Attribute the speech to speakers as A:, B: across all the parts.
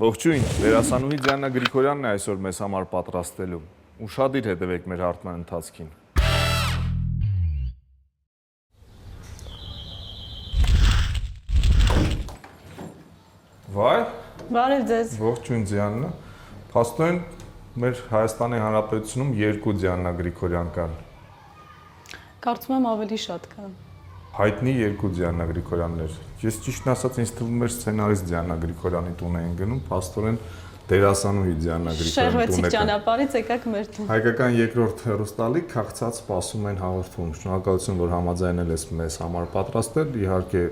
A: Ողջույն, դերասանուհի Դիանա Գրիգորյանն է այսօր մեզ համար պատրաստելու։ Ուշադիր հետևեք մեր հարթման ընթացքին։ Վայ։
B: Բարև ձեզ։
A: Ողջույն Դիանա։ Փաստորեն մեր Հայաստանի Հանրապետությունում երկու Դիանա Գրիգորյան կան։
B: Կարծում եմ ավելի շատ կան։
A: Հայտնի երկու Դիանա Գրիգորյաններ։ Ես ճիշտն ասած ինձ թվում էր սցենարիստ Դիանա Գրիգորյանի տուն էին գնում, փաստորեն դերասանուհի Դիանա Գրիգորյանի տուն է։
B: Շեղվեցիք ճանապարհից եկաք մեր տուն։
A: Հայկական երկրորդ հեռուստալիք քաղցած սպասում են հաղորդում։ Շնորհակալություն, որ համաձայնել ես մեզ համար պատրաստել։ Իհարկե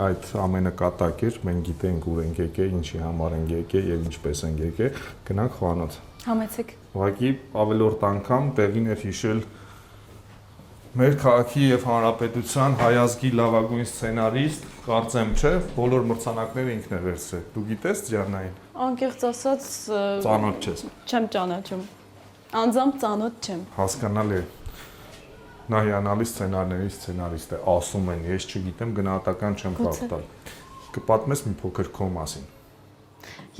A: այդ ամենը կատակ էր, մենք գիտենք ուր ենք եկել, ինչի համար ենք եկել եւ ինչպես ենք եկել։ Գնանք խոհանոց։
B: Համեցեք։
A: Ուղղակի ավելորդ անգամ տեղին էր հիշել մեր քաղաքի եւ հանրապետության հայազգի լավագույն սցենարիստ, կարծեմ չէ, բոլոր մրցանակները ինքն է վերցրել։ Դու գիտես Դիանային։
B: Անկեղծ ասած,
A: Ծանոթ չես։
B: չեմ ճանաչում։ Անձամբ ծանոթ չեմ։
A: Հասկանալի է։ Նա հիանալի սցենարների սցենարիստ է, ասում են, ես չգիտեմ, գնահատական չեմ կարողտալ։ Կպատմես մի փոքր քո մասին։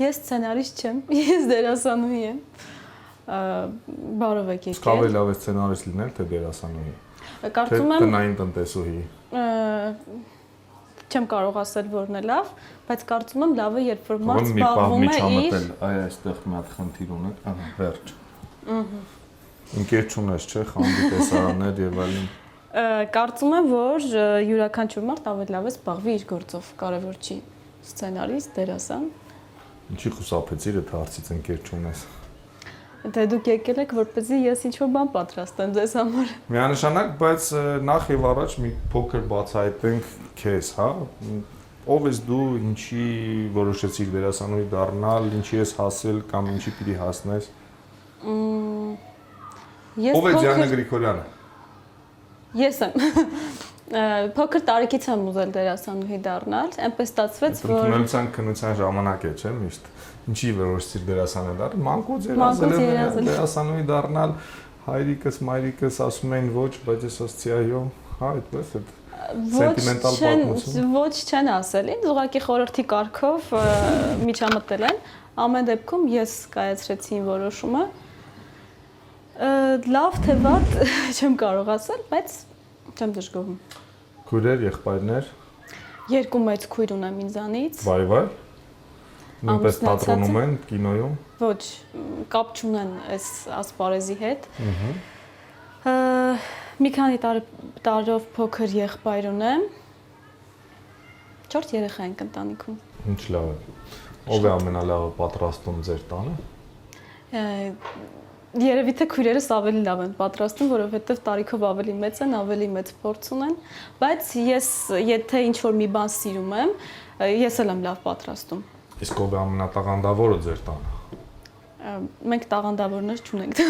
B: Ես սցենարիստ չեմ, ես դերասանուհի եմ։ Բարով եկեք։
A: Իսկ ավելի լավ է սցենարիստ լինել, թե դերասանուհի։
B: Կարծում եմ
A: տնային տնտեսուհի։
B: Չեմ կարող ասել որն է լավ, բայց կարծում եմ լավը երբ որ մարդ զբաղվում է իր
A: այ այստեղ մի հատ խնդիր ունեք, ահա, վերջ։ Ինքեր չունես, չէ՞, խանդի տեսարաններ եւ այլն։
B: Կարծում եմ, որ յուրաքանչյուր մարդ ավելի լավ է զբաղվի իր գործով, կարևոր չի սցենարիստ, դերասան։
A: Ինչի խուսափեցիր այդ հարցից ինքեր չունես։
B: Դե դուք եկել եք, որպեսզի ես ինչ-որ բան պատրաստեմ ձեզ համար։
A: Միանշանակ, բայց նախ եւ առաջ մի փոքր բացահայտենք քեզ, հա։ Ով ես դու, ինչի որոշեցիր դերասանուհի դառնալ, ինչի ես հասել կամ ինչի պիտի հասնես։ Ով է Դիանա Գրիգորյանը։
B: Ես եմ։ Փոքր տարիքից եմ ուզել դերասանուհի դառնալ, այնպես ստացվեց, որ
A: Ընդունելության քննության ժամանակ է, չէ՞, միշտ։ Ինչի որոշեցիր դերասանը դառնալ։ Մանկուց երազել դերասանուհի դառնալ, հայրիկս, մայրիկս ասում էին ոչ, բայց ես ասացի այո, հա, այդպես է։ Սենտիմենտալ պատմություն։
B: Ոչ չեն ասել, ինձ ուղղակի խորհրդի կարգով միջամտել են։ Ամեն դեպքում ես կայացրեցի որոշումը։ Լավ թե վատ չեմ կարող ասել, բայց չեմ դժգոհում։
A: Քույրեր, եղբայրներ։
B: Երկու մեծ քույր ունեմ ինձանից։
A: Վայ։ Նույնպես թատրոնում են, կինոյում։
B: Ոչ, կապ չունեն այս ասպարեզի հետ։ Մի քանի տարով փոքր եղբայր ունեմ։ 4 երեխա ենք ընտանիքում։
A: Ինչ լավ է։ Ով է ամենալավը պատրաստում ձեր տանը։
B: Երևի թե քույրերս ավելի լավ են պատրաստում, որովհետև տարիքով ավելի մեծ են, ավելի մեծ փորձ ունեն, բայց ես եթե ինչ-որ մի բան սիրում եմ, ես էլ եմ լավ պատրաստում։
A: Իսկ ով է ամենատաղանդավորը ձեր տանը։
B: Մենք տաղանդավորներ չունենք։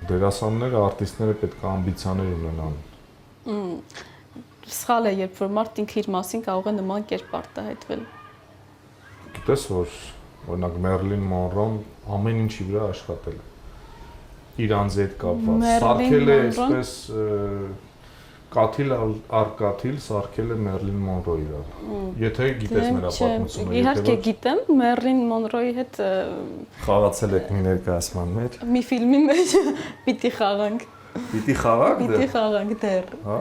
A: Դերասանները, արտիստները պետք է ամբիցիաներ ունենան։
B: Սխալ է, երբ որ մարդ ինքը իր մասին կարող է նման կերպ արտահայտվել։
A: Գիտես, որ օրինակ Մերլին Մոնրոն ամեն ինչի վրա աշխատել է։ Իր անձի հետ կապված։ Սարքել է այսպես կաթիլ առ կաթիլ սարքել է Մերլին Մոնրոյի վրա։ Եթե գիտես նրա պատմությունը,
B: իհարկե գիտեմ, Մերլին Մոնրոյի հետ
A: խաղացել եք մի ներկայացման մեջ։
B: Մի ֆիլմի մեջ պիտի խաղանք։
A: Պիտի խաղաք դեռ։
B: Պիտի խաղանք դեռ։
A: Հա։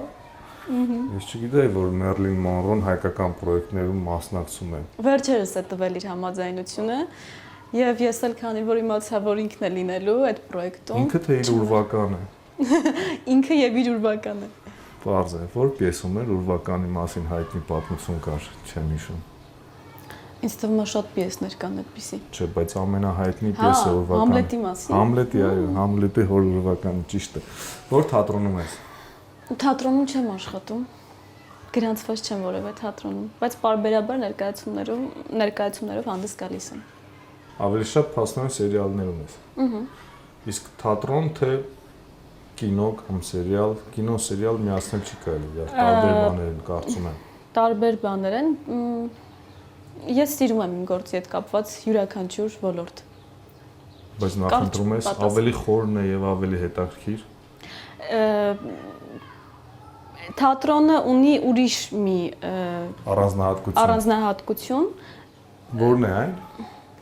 A: Ես չգիտեի, որ Մերլին Մոնրոն հայկական պրոյեկտներում մասնակցում է։
B: Վերջերս է տվել իր համաձայնությունը եւ ես էլ քանի որ իմացա, որ ինքն է լինելու այդ պրոյեկտում։
A: Ինքը թե իր ուրվական է։
B: Ինքը եւ իր ուրվականը։
A: Պարզ է, որ պիեսում էր ուրվականի մասին հայտնի պատմություն կար, չեմ հիշում։
B: Ինձ թվում է շատ պիեսներ կան այդպիսի։
A: Չէ, բայց ամենահայտնի պիեսը ուրվական։
B: Համլետի մասին։
A: Համլետի, այո, Համլետի հոր ուրվականը ճիշտ է։ Որ թատրոնում ես։
B: Թատրոնում չեմ աշխատում։ Գրանցված չեմ որևէ թատրոնում, բայց պարբերաբար ներկայացումներով հանդես գալիս եմ։
A: Ավելի շատ փաստորեն սերիալներ ունես։ Իսկ թատրոն թե կինո կամ սերիալ, կինո սերիալ միացնել չի կարելի, տարբեր բաներ են, կարծում եմ։
B: Տարբեր բաներ են։ Ես սիրում եմ իմ գործի հետ կապված յուրաքանչյուր ոլորտ։
A: Բայց նախընտրում ես ավելի խորն է եւ ավելի հետաքրքիր։
B: Թատրոնը ունի ուրիշ մի
A: առանձնահատկություն, Որն է այն։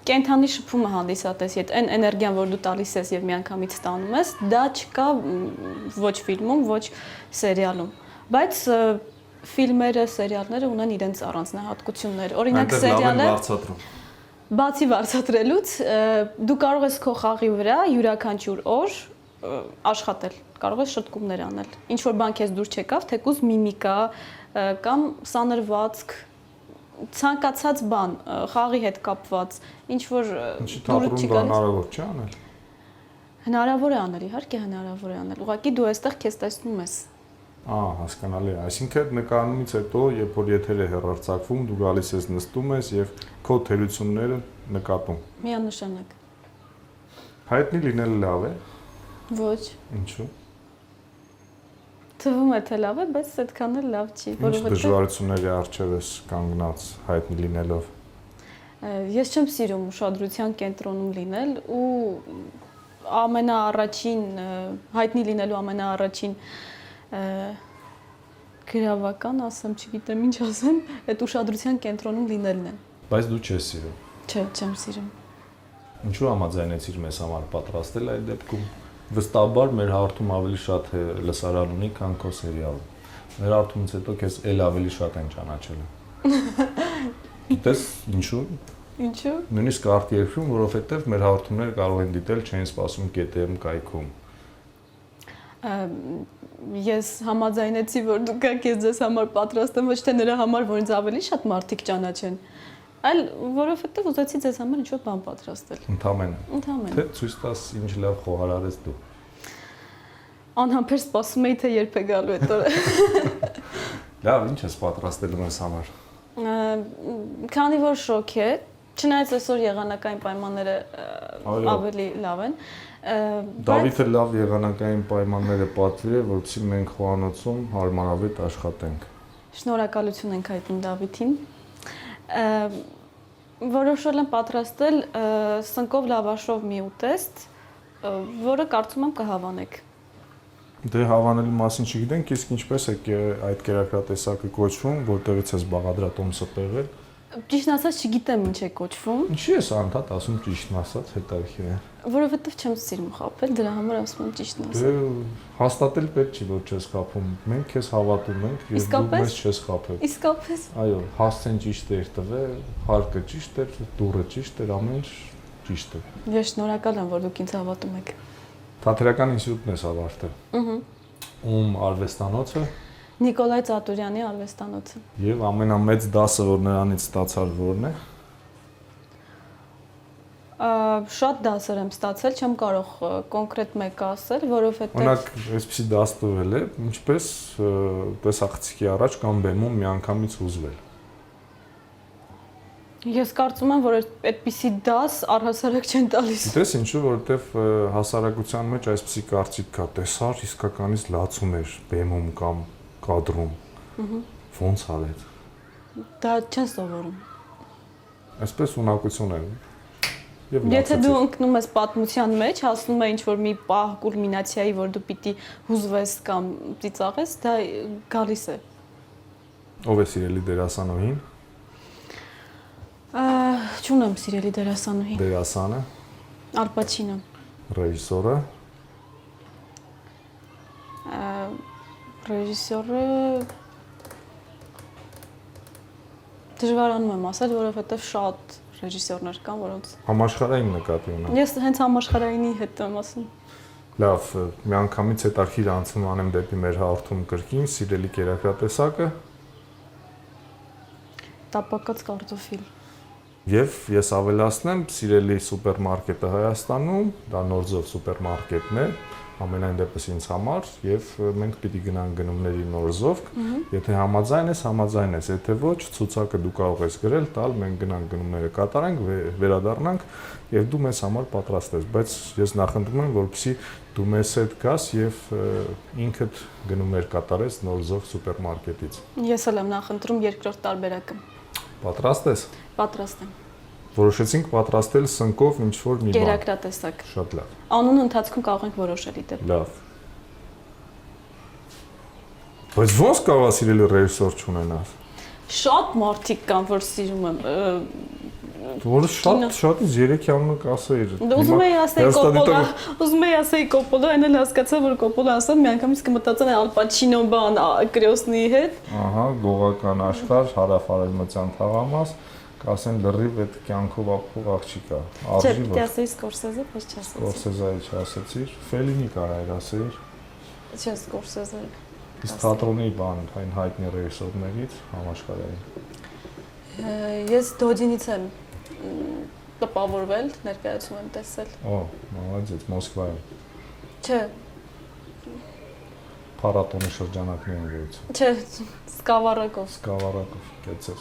B: Կենթանի շփումը հանդիսատես, եթե այն էներգիան, որ դու տալիս ես եւ միանգամից ստանում ես, դա չկա ոչ ֆիլմում, ոչ սերիալում։ Բայց ֆիլմերը, սերիալները ունեն իրենց առանձնահատկություններ։ Օրինակ սերիալը բացի վարձատրելուց դու կարող ես քո խաղի վրա յուրաքանչյուր օր աշխատել, կարող ես շտկումներ անել։ Ինչ որ բան քեզ դուր չեկավ, թեկուզ միմիկա կամ սանրվածք, ցանկացած բան, խաղի հետ կապված, ինչ որ
A: դուրս չի գալիս։ Հնարավոր չէ անել։
B: Հնարավոր է անել, իհարկե հնարավոր է անել։ Ուղղակի դու այստեղ քեզ տեսնում ես։
A: Հասկանալի է։ Այսինքն նկարումից հետո, երբ որ եթեր է հեռարձակվում, դու գալիս ես նստում ես եւ քո թերությունները նկատում։
B: Միանշանակ։
A: Հայտնի լինելը լավ է։
B: Ոչ։
A: Ինչու՞։
B: Թվում է թե լավ է, բայց այդքան էլ լավ չի,
A: որովհետեւ դժվարությունների առջև ես կանգնած հայտնի լինելով։
B: Ես չեմ սիրում ուշադրության կենտրոնում լինել ու ամենաառաջին հայտնի լինելու ամենաառաջին գրավական, ասեմ, չգիտեմ ինչ ասեմ, այդ ուշադրության կենտրոնում լինելն է։
A: Բայց դու չես սիրում։
B: Չէ, չեմ սիրում։
A: Ինչու համաձայնեցիր մեզ համար պատրաստել այդ դեպքում։ Վստահաբար մեր հարթում ավելի շատ է լսարան ունի, քան քո սերիալը։ Մեր հարթումից հետո քեզ էլ ավելի շատ են ճանաչել։ Գիտես ինչու։
B: Ինչու։
A: Նույնիսկ արտ երկրում, որովհետև մեր հարթումները կարող են դիտել, չեն սպասում GTM կայքում։
B: Ես համաձայնեցի, որ դու գաք ես ձեզ համար պատրաստեմ, ոչ թե նրա համար, որ ինձ ավելի շատ մարդիկ ճանաչեն, այլ որովհետև ուզեցի ձեզ համար ինչ-որ բան պատրաստել։
A: Ընդհանրապես։ Թե ցույց տաս ինչ լավ խոհարարես դու։
B: Անհամբեր սպասում էի, թե երբ է գալու այդ օրը։
A: Լավ, ինչ ես պատրաստելու մեզ համար։
B: Քանի որ շոկ է, չնայած այսօր եղանակային պայմանները ավելի լավ են։
A: Դավիթը լավ եղանակային պայմանները պատվիր է, որովհետեւ մենք խոհանոցում հարմարավետ աշխատենք։
B: Շնորհակալություն ենք հայտնում Դավիթին։ Որոշել եմ պատրաստել սնկով լավաշով մի ուտեստ, որը կարծում եմ կհավանեք։
A: Դե հավանելու մասին չգիտենք, իսկ ինչպես է այդ կերակրատեսակը կոչվում, որտեղից է Բաղադրատոմսը պեղել։
B: Ճիշտ ասած չգիտեմ ինչ է կոչվում։
A: Ինչի՞ ես անդադ ասում ճիշտն ասած, հետաքրքիր է։
B: Որովհետև չեմ սիրում խաբել, դրա համար ասում եմ ճիշտն ասած։
A: Դե հաստատել պետք չի, որ չես խաբում։ Մենք քեզ հավատում ենք, եւ դու մեզ չես խաբել։
B: Իսկապես։
A: Այո, հասցեն ճիշտ էր տվել, հարկը ճիշտ էր, դուռը ճիշտ էր, ամեն ինչ ճիշտ է։
B: Ես շնորհակալ եմ, որ դուք ինձ հավատում եք։
A: Թատերական ինստիտուտն ես ավարտել։ Ում արվեստանոցը։
B: Նիկոլայ Ծատուրյանի արվեստանոցը։
A: Եվ ամենամեծ դասը, որ նրանից ստացար, որն է։
B: Շատ դասեր եմ ստացել, չեմ կարող կոնկրետ մեկը ասել, որովհետև
A: Օրինակ, այսպեսի դաս տվել է, ինչպես տեսախցիկի առաջ կամ բեմում միանգամից հուզվել։
B: Ես կարծում եմ, որ այդպիսի դաս առհասարակ չեն տալիս։
A: Գիտես ինչու, որովհետև հասարակության մեջ այսպեսի կարծիք կա, տեսար իսկականից լացում էր բեմում կամ կադրում։ Ոնց արեց։
B: Դա չեն սովորում։
A: Այսպես ունակություն է։
B: Եթե դու ընկնում ես պատմության մեջ, հասնում է ինչ-որ մի պահ կուլմինացիայի, որ դու պիտի հուզվես կամ ծիծաղես, դա գալիս է։
A: Ով է սիրելի դերասանուհին։
B: Չունեմ սիրելի դերասանուհի։
A: Դերասանը։
B: Ալ Պաչինո։
A: Ռեժիսորը։
B: Ռեժիսորը դժվարանում եմ ասել, որովհետև շատ ռեժիսորներ կան, որոնց
A: Համաշխարհային նկատի ունեմ։
B: Ես հենց համաշխարհայինի հետ եմ ասում։
A: Լավ, միանգամից հետաքրքիր անցում անեմ դեպի մեր հաղորդում կրկին, սիրելի կերակրատեսակը։
B: Տապակած կարտոֆիլ։
A: Եվ ես ավելացնեմ, սիրելի սուպերմարկետը Հայաստանում, դա Նորձով սուպերմարկետն է, ամենայն դեպս ինձ համար, եւ մենք պիտի գնանք գնումների Նորձով, եթե համաձայն ես, եթե ոչ, ցուցակը դու կարող ես գրել, տալ, մենք գնանք գնումները կատարենք, վերադառնանք եւ դու մեզ համար պատրաստես, բայց ես նախընտրում եմ, որպեսզի դու մեզ հետ գաս եւ ինքդ գնումներ կատարես Նորձով սուպերմարկետից։
B: Ես էլ եմ նախընտրում երկրորդ տարբերակը։
A: Պատրաստ ես։
B: Պատրաստ եմ։
A: Որոշեցինք պատրաստել սնկով ինչ-որ մի բան։
B: Կերակրատեսակ։
A: Շատ լավ։
B: Անունը ընթացքում կարող ենք որոշել իդեպ։
A: Լավ։ Բայց ո՞նց կարող սիրելի ռեժիսոր չունենաս։
B: Շատ մարդիկ կան, որ սիրում եմ։
A: Որը շատ 3 անունը կասեիր։
B: Ուզում էի ասեի Կոպոլա, այն էլ հասկացա, որ Կոպոլա ասա, միանգամից կմտածեմ Ալ Պաչինո բան Կրիոսնի հետ։
A: Ահա, գողական աշխարհ, հարավ-արևմտյան թաղամաս, կասեն լրիվ այդ կյանքով ապրող աղջիկա։
B: Չէ, դե ասեի Սկորսեզե, բայց չասեցի։
A: Սկորսեզայի չասեցիր, Ֆելինի կարայր ասեիր։
B: Չէ, Սկորսեզե։
A: Իսկ թատրոնի բան, այն հայտնի ռեժիսորներից համաշխարհային։
B: Ես Դոջինից եմ տպավորվել, ներկայացում եմ տեսել։
A: Օ, մալադեց, Մոսկվայում։
B: Չէ։
A: Փառատոնի շրջանակներում գույց։
B: Չէ, Սկավառակով,
A: կեցես։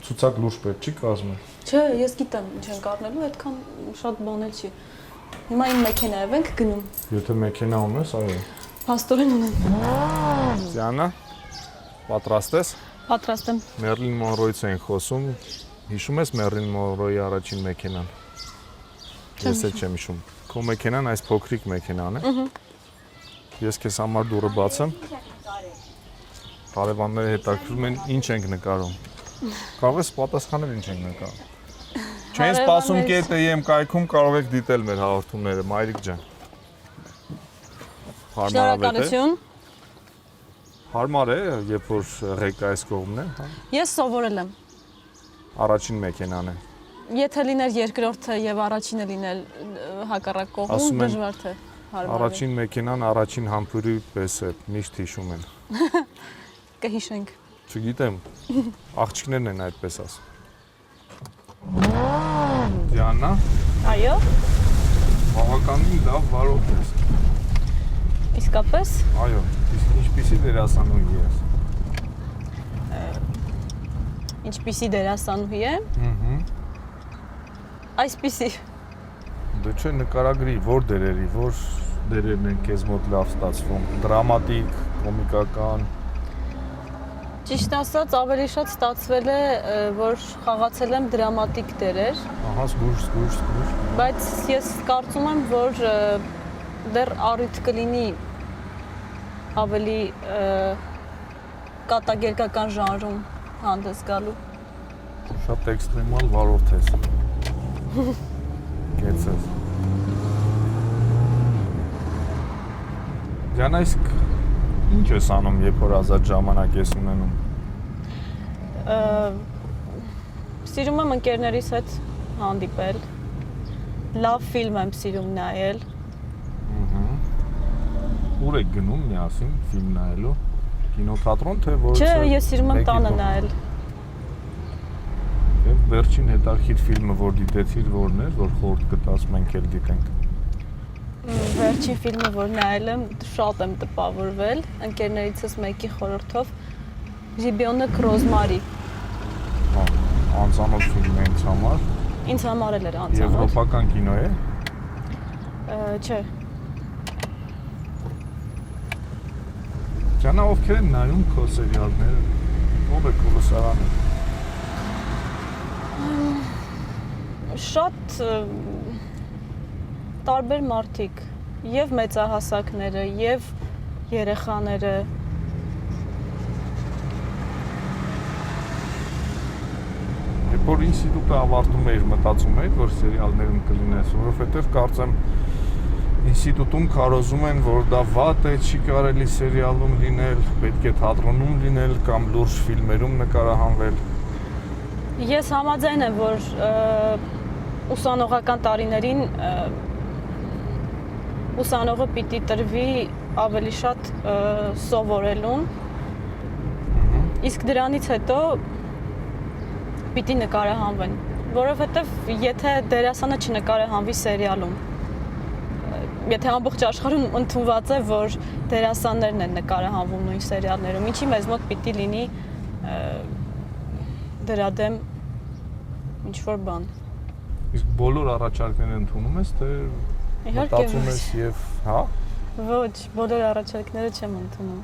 A: Ցուցակ լուրջ պետք չի կազմել։
B: Չէ, ես գիտեմ ինչ ենք առնելու, այդքան շատ բան էլ չի։ Հիմա իմ մեքենայով ենք գնում։
A: Եթե մեքենա ունես, այո։
B: Փաստորեն ունեմ։
A: Սիանա, պատրաստ ես։
B: Պատրաստ եմ։
A: Մերլին Մոնրոյից ենք խոսում։ Հիշում ես Մերլին Մոնրոյի առաջին մեքենան։ Ես էլ չեմ հիշում։ Քո մեքենան այս փոքրիկ մեքենան է։ Ես քեզ համար դուռը բացեմ։ Հարևանները հետաքրքրում են ինչ ենք նկարում։ Կարող ես պատասխանել ինչ ենք նկարում։ Չեն սպասում ԿՏԵ-մ կայքում կարող եք դիտել մեր հաղորդումները, մայրիկ ջան։
B: Շնորհակալություն։
A: Հարմար է, երբ որ ղեկը այս կողմն է, հա։
B: Ես սովորել եմ։
A: Առաջին մեքենան է։
B: Եթե լիներ երկրորդը եւ առաջինը լինել հակառակ կողմում, դժվար թե հարմար։
A: Առաջին մեքենան առաջին համբուրի պես է, միշտ հիշում են։
B: Կհիշենք։
A: Չգիտեմ, աղջիկներն են այդպես ասում։ Դիանա։
B: Այո։
A: Բավականին լավ վարորդ ես։
B: Իսկապես։
A: Այո, իսկ ինչպիսի դերասանուհի ես։
B: Ինչպիսի դերասանուհի է։ Այսպիսի։
A: Դե չէ նկարագրի, որ դերերի, որ դերերն են քեզ մոտ լավ ստացվում, դրամատիկ, կոմիկական։
B: Ճիշտ ասած, ավելի շատ ստացվել է, որ խաղացել եմ դրամատիկ դերեր։
A: Ահա, զգույշ։
B: Բայց ես կարծում եմ, որ դեռ առիթ կլինի ավելի կատակերգական ժանրում հանդես գալու։
A: Շատ էքստրեմալ վարորդ ես։ Կեցես։ Դիանա, իսկ ինչ ես անում, երբ որ ազատ ժամանակ ես ունենում։
B: Սիրում եմ ընկերներիս հետ հանդիպել։ Լավ ֆիլմ եմ սիրում նայել։
A: Ուր եք գնում միասին ֆիլմ նայելու։ Կինոթատրոն թե որ։
B: Չէ, ես սիրում եմ տանը նայել։
A: Եվ վերջին հետաքրքիր ֆիլմը, որ դիտեցիր, որն էր, որ խորհուրդ կտաս մենք էլ դիտենք։
B: Վերջին ֆիլմը, որ նայել եմ, շատ եմ տպավորվել, ընկերներիցս մեկի խորհրդով Ժիբյոնը Ռոզմարի։
A: Հա, անծանոթ ֆիլմ է ինձ համար։
B: Ինձ համար էլ էր անծանոթ։
A: Եվրոպական կինո է։
B: Չէ։
A: Ջանա, ովքեր են նայում քո սերիալները։ Ով է քո լսարանը։
B: Շատ տարբեր մարդիկ, եւ մեծահասակները, եւ երեխաները։
A: Երբ որ ինստիտուտը ավարտում էիր, մտածում էիր, որ սերիալներում կլինես, որովհետեւ կարծեմ ինստիտուտում քարոզում են, որ դա վատ է, չի կարելի սերիալում լինել, պետք է թատրոնում լինել կամ լուրջ ֆիլմերում նկարահանվել։
B: Ես համաձայն եմ, որ ուսանողական տարիներին ուսանողը պիտի տրվի ավելի շատ սովորելուն, իսկ դրանից հետո պիտի նկարահանվեն, որովհետև եթե դերասանը չնկարահանվի սերիալում, եթե ամբողջ աշխարհում ընդունված է, որ դերասաններն են նկարահանվում նույն սերիալներում, ինչի մեզ մոտ պիտի լինի դրա դեմ ինչ-որ բան։
A: Իսկ բոլոր առաջարկները ընդունում ես, թե մտածում ես եւ, հա?
B: Ոչ, բոլոր առաջարկները չեմ ընդունում։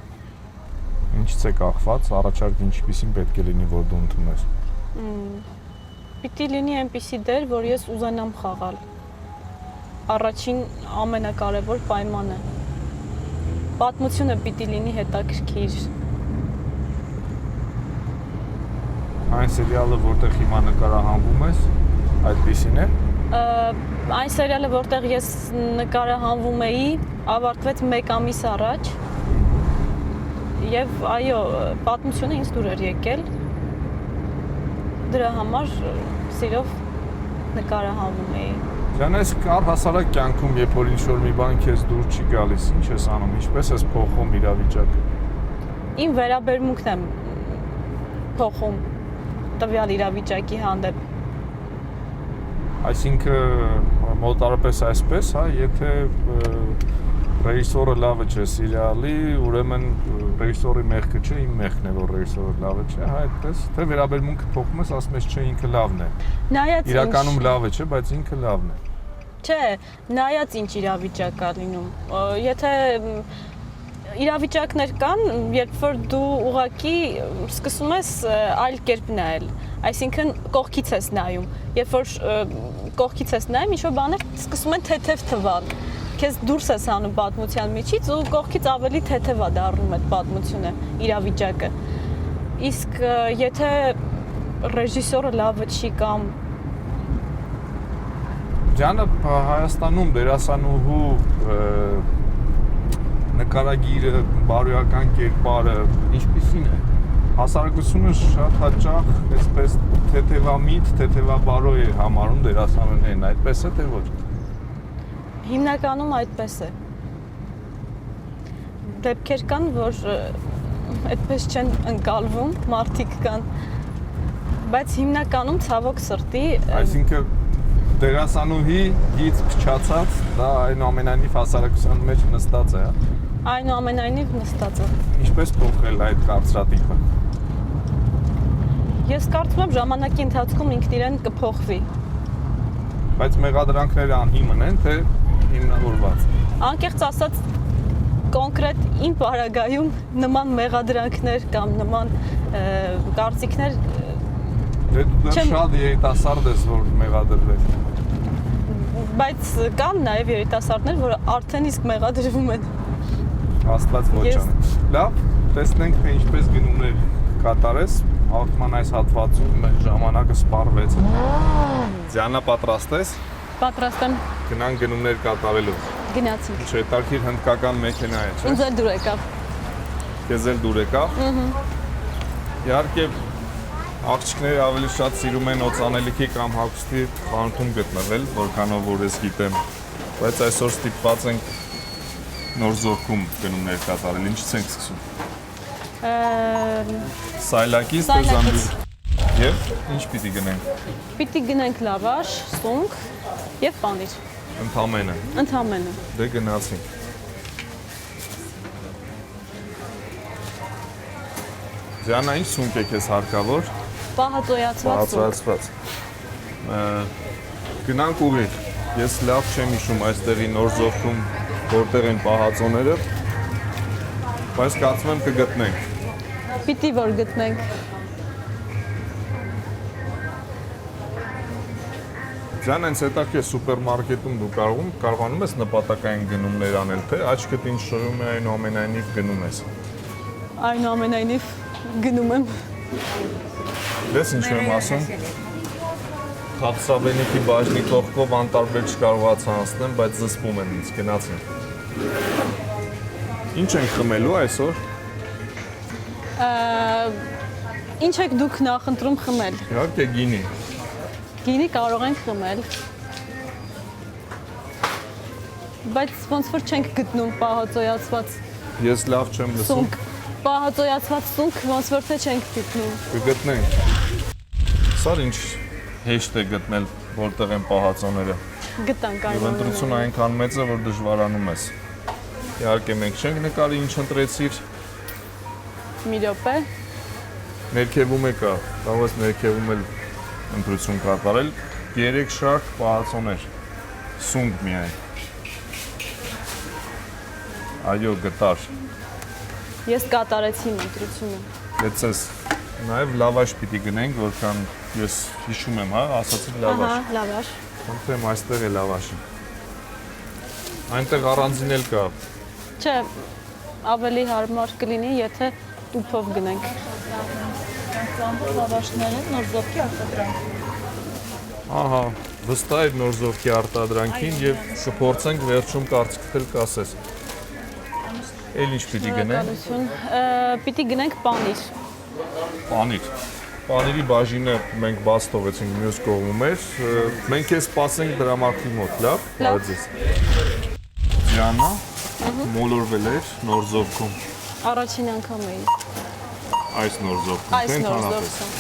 A: Ինչից է կախված, առաջարկը ինչպիսին պետք է լինի, որ դու ընդունես։
B: Պիտի լինի այնպիսի դեր, որ ես ուզենամ խաղալ։ Առաջին ամենակարևոր պայմանը։ Պատմությունը պիտի լինի հետաքրքիր։
A: Այն սերիալը, որտեղ հիմա նկարահանվում ես, Այդպիսին է։
B: Այն սերիալը, որտեղ ես նկարահանվում էի, ավարտվեց 1 ամիս առաջ։ Եվ այո, պատմությունը ինձ դուր էր եկել։ Դրա համար սիրով նկարահանվում էի։
A: Ջանես կար հասարակ կյանքում, երբ որ ինչ-որ մի բան քեզ դուր չի գալիս, ինչ ես անում, ինչպես ես փոխում իրավիճակը։
B: Իմ վերաբերմունքն եմ փոխում տվյալ իրավիճակի հանդեպ։
A: Այսինքն մոտարապես այսպես, հա, եթե ռեժիսորը լավը չէ սերիալի, ուրեմն ռեժիսորի մեղքը չէ, իմ մեղքն է, որ ռեժիսորը լավը չէ, հա, այդպես, թե վերաբերմունքը փոխում ես, ասում ես չէ, ինքը լավն է։
B: Նայած
A: իրականում լավը չէ, բայց ինքը լավն է։
B: Չէ, նայած ինչ իրավիճակ է լինում։ Եթե իրավիճակներ կան, երբ որ դու ուղակի սկսում ես այլ կերպ նայել, այսինքն կողքից ես նայում, երբ որ կողքից ես նայում, ինչ-որ բաներ սկսում են թեթև թվալ, քեզ դուրս ես անում պատմության միջից ու կողքից ավելի թեթև է դառնում այդ պատմությունը, իրավիճակը։ Իսկ եթե ռեժիսորը լավը չի կամ
A: Ջանը Հայաստանում դերասանուհու նկարագիրը, բարոյական կերպարը ինչպիսին է։ Հասարակությունը շատ հաճախ այսպես թեթևամիտ, թեթևաբարոյ է համարում դերասանուհիներին, այդպես է թե ոչ։
B: Հիմնականում այդպես է։ Դեպքեր կան, որ այդպես չեն ընկալվում, մարդիկ կան, բայց հիմնականում ցավոք սրտի,
A: այսինքն դերասանուհի գից փչացած, դա այնուամենայնիվ հասարակության մեջ նստած է, հա։
B: Այնուամենայնիվ նստած է։
A: Ինչպես փոխել այդ կարծրատիպը։
B: Ես կարծում եմ ժամանակի ընթացքում ինքն իրեն կփոխվի։
A: Բայց մեղադրանքները անհիմն են, թե հիմնավորված։
B: Անկեղծ ասած, կոնկրետ իմ պարագայում նման մեղադրանքներ կամ նման կարծիքներ
A: Դե դու շատ երիտասարդ ես, որ մեղադրվել։
B: Բայց կան նաև երիտասարդներ, որ արդեն իսկ մեղադրվում են։
A: Աստված ոչ անի։ Լավ, տեսնենք թե ինչպես գնումներ կատարես։ Հաղթման այս հատվածում ժամանակը սպառվեց։ Ձյանա պատրաստ ես։
B: Պատրաստ եմ։
A: Գնանք գնումներ կատարելու։
B: Գնացինք։
A: Ինչ հետաքրքիր հնդկական մեքենա է, չէ՞։
B: Ինձ էլ դուր եկավ։
A: Քեզ էլ դուր եկավ։ Իհարկե աղջիկները ավելի շատ սիրում են օծանելիքի կամ հագուստի խանութում գտնվել, որքանով որ ես գիտեմ։ Բայց այսօր ստիպված ենք նոր զորքում գնումներ կատարել։ Ինչից ենք սկսում։ Սայլակից թե Զամբյուղ։ Եվ ինչ պիտի գնենք։
B: Պիտի գնենք լավաշ, սունկ եւ պանիր։
A: Ընդամենը։
B: Ընդամենը։
A: Դե գնացինք։ Ձյանա, ինչ սունկ է քեզ հարկավոր։
B: Պահածոյացված սունկ։
A: Գնանք ուղիղ։ Ես լավ չեմ հիշում այստեղի նոր զորքում որտեղ են պահածոները, բայց կարծում եմ կգտնենք։
B: Պիտի որ գտնենք։
A: Ձյան, հենց հետաքրքիր սուպերմարկետում դու կարողանում ես նպատակային գնումներ անել, թե աչքդ ինչ շոյում է այնուամենայնիվ գնում ես։
B: Այնուամենայնիվ գնում եմ։
A: Դες ինչ եմ ասում։ Խապսաբենիկի բաժնի կողքով անտարբեր չկարողացա անցնեմ, բայց զսպում եմ ինձ, գնացին։ Ինչ ենք խմելու այսօր։
B: Ինչ եք դուք նախընտրում խմել։
A: Իհարկե գինի։
B: Գինի կարող ենք խմել։ Բայց ոնց որ չենք գտնում պահածոյացված
A: Ես լավ չեմ լսում։
B: սունկ։ Պահածոյացված սունկ ոնց որ թե չենք գտնում։
A: Կգտնենք։ Սա ինչ հեշտ է գտնել, որտեղ են պահածոները։
B: Գտանք
A: Եվ ընտրությունը այնքան մեծ է, որ դժվարանում ես։ Իհարկե մենք չենք նկարի ինչ ընտրեցիր։
B: Մի րոպե։
A: Ներքևում է կա, կարող ես ներքևում էլ ընտրություն կատարել 3 շարք պահածոներ, սունկ միայն։ Այո, գտար։
B: Ես կատարեցի ընտրությունը։
A: Դեցես, նաև լավաշ պիտի գնենք, որքան ես հիշում եմ, հա, ասացի լավաշ։
B: Ահա, լավաշ։
A: Խնդրեմ, այստեղ է լավաշը։ Այնտեղ առանձին էլ կա։
B: Չէ, ավելի հարմար կլինի, եթե տուփով գնենք։
C: Ծամբոր լավաշները նոր զովքի արտադրանք։
A: Ահա, վստահ եմ նոր զովքի արտադրանքին եւ կփորձենք վերջում կարծիքել կասես։ Էլ ինչ պիտի գնենք։
B: Պիտի գնենք պանիր։
A: Պանիր։ Պանիրի բաժինը մենք բաց թողեցինք մյուս կողմում էր։ Մենք էս սպասենք դրամարկղի մոտ, լավ։
B: Լավ։
A: Ջանա, մոլորվել էր նոր զովքում։
B: Առաջին անգամ էի։
A: Այս նոր զովքում։
B: Այս նոր զովքում։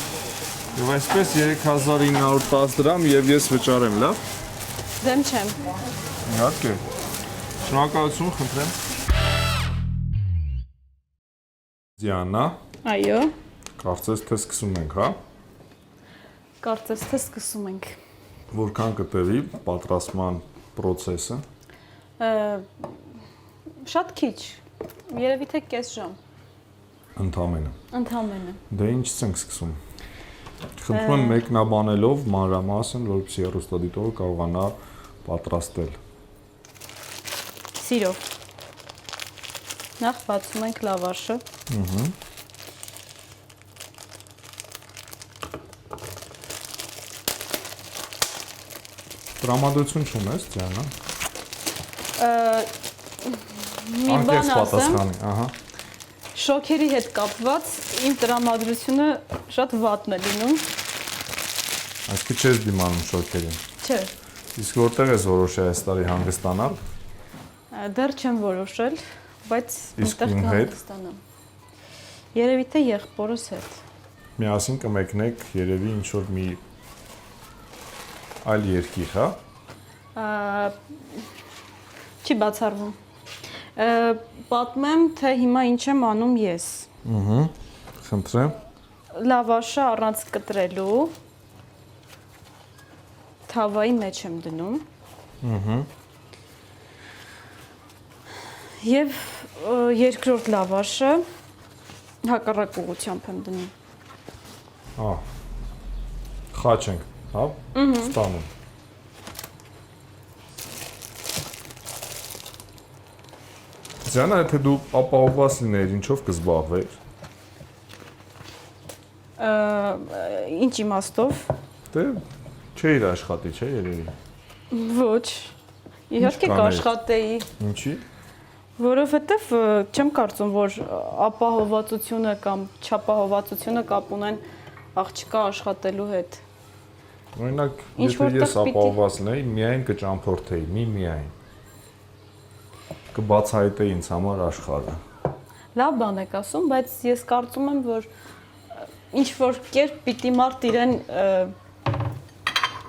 A: Եվ այսպես 3910 դրամ եւ ես վճարեմ, լավ։
B: Դեմ չեմ։
A: Իհարկե։ Շնորհակալություն, խնդրեմ։ Դիանա,
B: Այո։
A: կարծես թե սկսում ենք, հա։
B: Կարծես թե սկսում ենք։
A: Որքան կտևի պատրաստման process-ը։
B: Շատ քիչ։ Երևի թե կես ժամ։
A: Ընդամենը։
B: Ընդամենը։
A: Դե ինչից ենք սկսում։ Խնդրում եմ մեկնաբանելով մանրամասն, որպեսզի հեռուստադիտողը կարողանա պատրաստել։
B: Սիրով։ Նախ բացում ենք լավաշը։
A: Տրամադրություն չունես, Ջանա։
B: Մի բան ասեմ,
A: ահա։
B: շոքերի հետ կապված իմ տրամադրությունը շատ վատն է լինում։
A: Այսինքն չես դիմանում շոկերին։
B: Չէ,
A: Իսկ որտեղ ես որոշել այս տարի հանգստանալ։
B: դեռ չեմ որոշել, բայց
A: Իսկ
B: այնտեղ
A: ում հետ։
B: կհանգստանամ։ Երևի թե եղբորս հետ։
A: Միասին կմեկնեք երևի ինչ որ մի այլ երկիր, հա։
B: Չի բացառվում։ Պատմեմ, թե հիմա ինչ եմ անում ես։
A: Խնդրեմ։
B: Լավաշը առանց կտրելու թավայի մեջ եմ դնում։ Եվ երկրորդ լավաշը հակառակ ուղղությամբ եմ դնում։
A: Խաչ ենք, հա։ Ստանում։ Ձյանը, եթե դու ապահովված լինեիր, ինչով կզբաղվեիր։
B: Ինչ իմաստով։
A: Դե չէիր աշխատի, չէ՞ երևի։
B: Ոչ։ Իհարկե կաշխատեի,
A: Ինչի։
B: որովհետև չեմ կարծում, որ ապահովվածությունը կամ չապահովվածությունը կապ ունեն աղջկա աշխատելու հետ։
A: Օրինակ,
B: Ինչ
A: եթե
B: որտեղ
A: ես ապահովված լինեի, միայն կճամփորդեի, միայն։ Կբացահայտեի ինձ համար աշխարհը։
B: Լավ բան եք ասում, բայց ես կարծում եմ, որ ինչ որ կերպ պիտի մարդ իրեն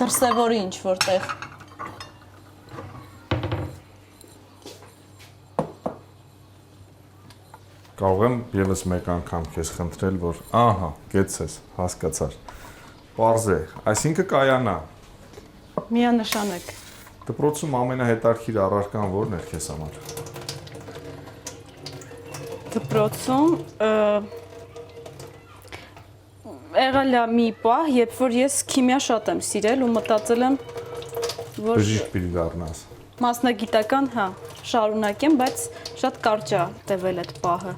B: դրսևորի ինչ որտեղ։
A: Կարող եմ եւս մեկ անգամ քեզ խնդրել, որ ահա, գեցես, հասկացար։ Պարզ է, այսինքն կայանա։
B: Միանշանակ։
A: Դպրոցում ամենահետաքրքիր առարկան ո՞րն էր քեզ համար։
B: Դպրոցում եղել է մի պահ, երբ որ ես քիմիա շատ եմ սիրել ու մտածել եմ, որ
A: Բժիշկ պիտի դառնաս։
B: մասնագիտական, հա, շարունակեմ, բայց շատ կարճ է տևել այդ պահը։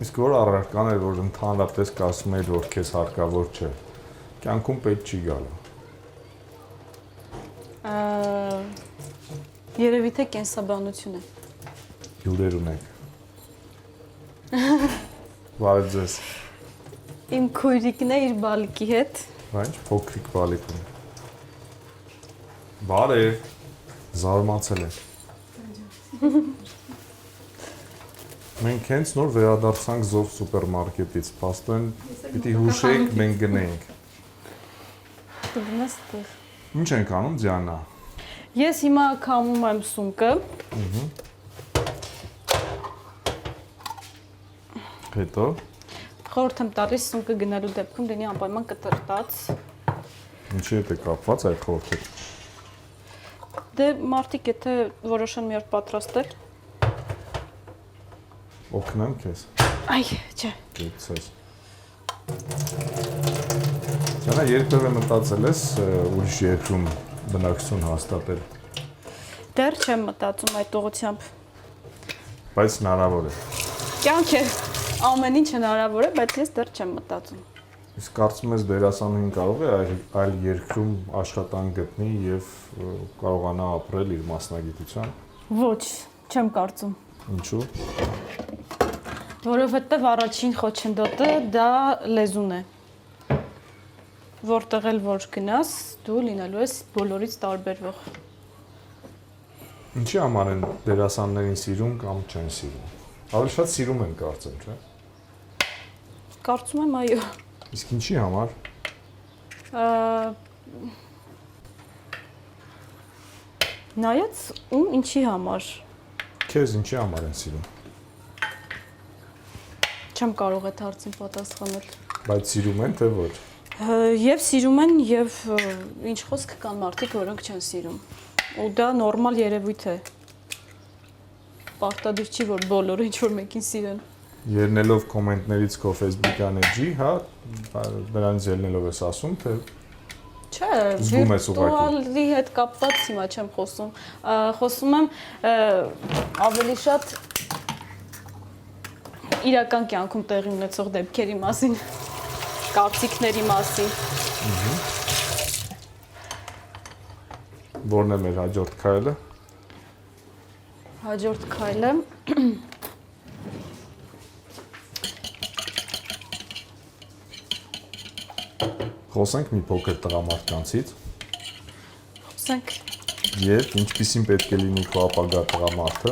A: Իսկ որ առարկան էր, որ ընդհանրապես կասում էր, որ քեզ հարկավոր չէ։ Կյանքում պետք չի գալու։
B: Երևի թե կենսաբանություն է։
A: Հյուրեր ունեք։ Բարև ձեզ։
B: Իմ քույրիկն է իր բալիկի հետ։
A: Ինչ փոքրիկ բալիկ ունի։ Բարև։ Զարմացել եմ։ Մենք հենց նոր վերադարձանք Զով սուպերմարկետից։ Փաստորեն պիտի հուշեիք, մենք գնենք։
B: Դու գնաս դեռ։
A: Ինչ ենք անում, Դիանա։
B: Ես հիմա քամում եմ սունկը։
A: Հետո
B: Խորհուրդ եմ տալիս սունկը գնալու դեպքում լինի անպայման կտրտած։
A: ինչի հետ է կապված այդ խորհուրդը։
B: Դե մարդիկ եթե որոշեն մի օր պատրաստել։
A: Օգնեմ քեզ։
B: Այ, չէ։
A: Գեցես։ Դիանա, երբևէ մտածել ես ուրիշ երկրում բնակություն հաստատել։
B: Դեռ չեմ մտածում այդ ուղղությամբ։
A: Բայց հնարավոր է։
B: Կյանք է, ամեն ինչ հնարավոր է, բայց ես դեռ չեմ մտածում։
A: Իսկ կարծում ես դերասանուհին կարող է այլ երկրում աշխատանք գտնի եւ կարողանա ապրել իր մասնագիտությամբ։
B: Ոչ, չեմ կարծում։
A: Ինչու՞։
B: Որովհետև առաջին խոչընդոտը դա լեզուն է։ Որտեղ էլ որ գնաս, դու լինելու ես բոլորից տարբերվող։
A: Ինչի համար են դերասաններին սիրում կամ չեն սիրում։ Ավելի շատ սիրում են կարծեմ, չէ՞։
B: Կարծում եմ այո։
A: Իսկ ինչի համար։
B: Նայած ում ինչի համար։
A: Քեզ ինչի համար են սիրում։
B: Չեմ կարող այդ հարցին պատասխանել։
A: Բայց սիրում են թե ոչ։
B: Եվ սիրում են, եւ ինչ խոսք կան մարդիկ, որոնք չեն սիրում։ Ու դա նորմալ երևույթ է։ Պարտադիր չի, որ բոլորը ինչ-որ մեկին սիրեն։
A: Ելնելով կոմենտներից քո Facebook-ան էջի, հա, նրանց ելնելով ես ասում, թե
B: Չէ,
A: զգում ես ուղղակի։
B: վիրտուալի հետ կապված հիմա չեմ խոսում։ Խոսում եմ ավելի շատ իրական կյանքում տեղի ունեցող դեպքերի մասին, կարծիքների մասին։
A: Որն է մեր հաջորդ քայլը։
B: Հաջորդ քայլը
A: Խոսենք մի փոքր տղամարդկանցից
B: խոսենք
A: եւ ինչպիսին պետք է լինի քո ապագա տղամարդը։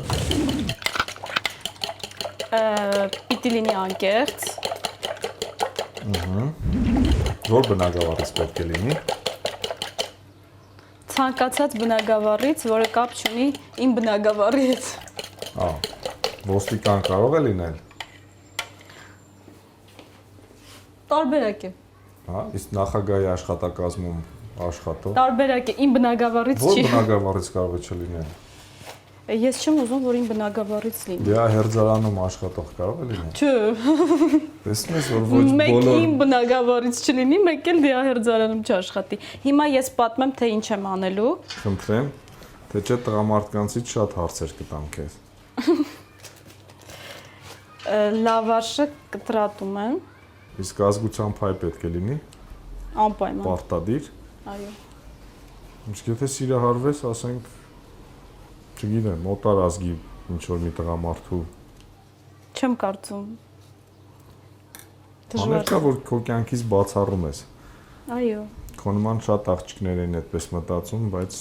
B: Պիտի լինի անկեղծ։
A: Որ բնակավարից պետք է լինի։
B: Ցանկացած բնակավարից, որը կապ չունի իմ բնակավարի հետ։
A: Ոստիկան կարող է լինել։
B: Տարբերակ է։
A: Հա, իսկ նախագահի աշխատակազմում աշխատող։
B: Տարբերակ է, իմ բնակավարից
A: Որ
B: չի։
A: բնակավարից կարող է չլինել։
B: Ես չեմ ուզում, որ իմ բնակավարից լինի։
A: Դե հերձարանում աշխատող կարող է լինել։
B: Չէ։
A: Տեսնում ես, որ ոչ
B: Մեկ
A: բոլոր
B: իմ բնակավարից չլինի, մեկ էլ դիահերձարանում չաշխատի։ Հիմա ես պատմեմ, թե ինչ եմ անելու։
A: Խնդրեմ, թե չէ տղամարդկանցից շատ հարցեր կտամ քեզ։
B: Լավաշը կտրատում եմ,
A: Իսկ ազգությամբ հայ պետք է լինի,
B: անպայման։
A: պարտադիր։
B: Այո։
A: Իսկ եթե սիրահարվես, ասենք, չգիտեմ, օտար ազգի ինչ որ մի տղամարդու։
B: Չեմ կարծում։
A: Աներկա որ քո կյանքից բացառում ես։
B: Այո։
A: Քո նման շատ աղջիկներ են այդպես մտածում, բայց